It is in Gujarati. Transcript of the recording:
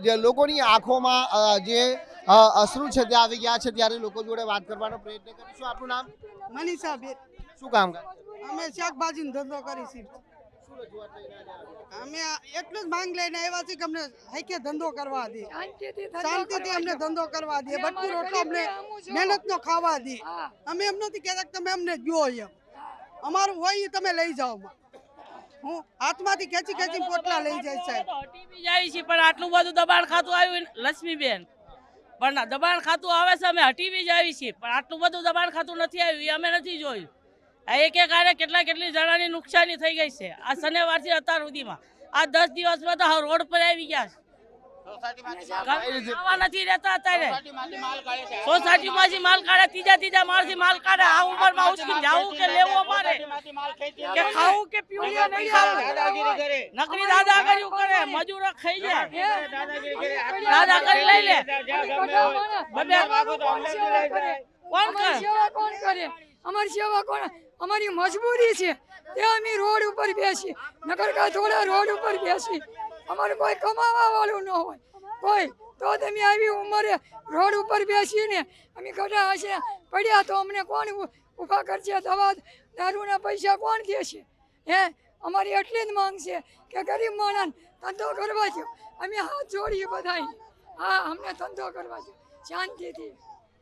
જે લોકોની આંખોમાં જે અશ્રુ છે તે આવી ગયા છે ત્યારે લોકો જોડે વાત કરવાનો પ્રયત્ન કરીશું। આપનું નામ? મનીષા બેન। શું કામ કરે? અમે શાકભાજીનો ધંધો કરી છીએ। અમે એટલું જ માંગ લઈને આવ્યા છીએ કે અમને હૈકે ધંધો કરવા દે, શાંતિથી અમને ધંધો કરવા દે, બટકું રોટલો અમને મહેનતનો ખાવા દે। અમે એમ નથી કહેતા કે તમે અમને જો, એમ અમારું હોય તમે લઈ જાઓ। હું હાથમાંથી ખેંચી ખેંચી પોટલા લઈ જાય સાહેબ। હટી જાય છે પણ આટલું બધું દબાણ ખાતું આવ્યું લક્ષ્મીબેન, પણ દબાણ ખાતું આવે છે અમે હટી બી જાય છીએ પણ આટલું બધું દબાણ ખાતું નથી આવ્યું, એ અમે નથી જોયું। આ એક કેટલી જણાની નુકસાની થઈ ગઈ છે આ શનિવારથી અત્યાર સુધીમાં। આ 10 દિવસમાં તો રોડ પર આવી ગયા છે, નથી રહેતા અત્યારે સોસાયટીમાંથી માલ કાઢે, ત્રીજા માળથી માલ કાઢે। આ ઉંમરમાં ઉચકી જવું કે લેવું અમારે કે ખાવું કે પીવું નહીં ખાવું, નકરી દાદાગીરી કરે, મજૂરો ખાઈ જાય, દાદાગીરી લઈ લે। કોણ કરે અમારી સેવા? કોણ? અમારી મજબૂરી છે તે અમે રોડ ઉપર બેસી, નકર કા થોડા રોડ ઉપર બેસી, અમારે કોઈ કમાવા વાળું ન હોય કોઈ, તો તમે આવી ઉંમરે રોડ ઉપર બેસીને અમે ગઢા હશે પડ્યા તો અમને કોણ ઊભા કરશે? દવા દારૂના પૈસા કોણ દેશે? હે, અમારી એટલી જ માંગ છે કે ગરીબ માણસ ધંધો કરવા દો, અમે હાથ જોડીએ બધા। હા, અમને ધંધો કરવા દો શાંતિથી।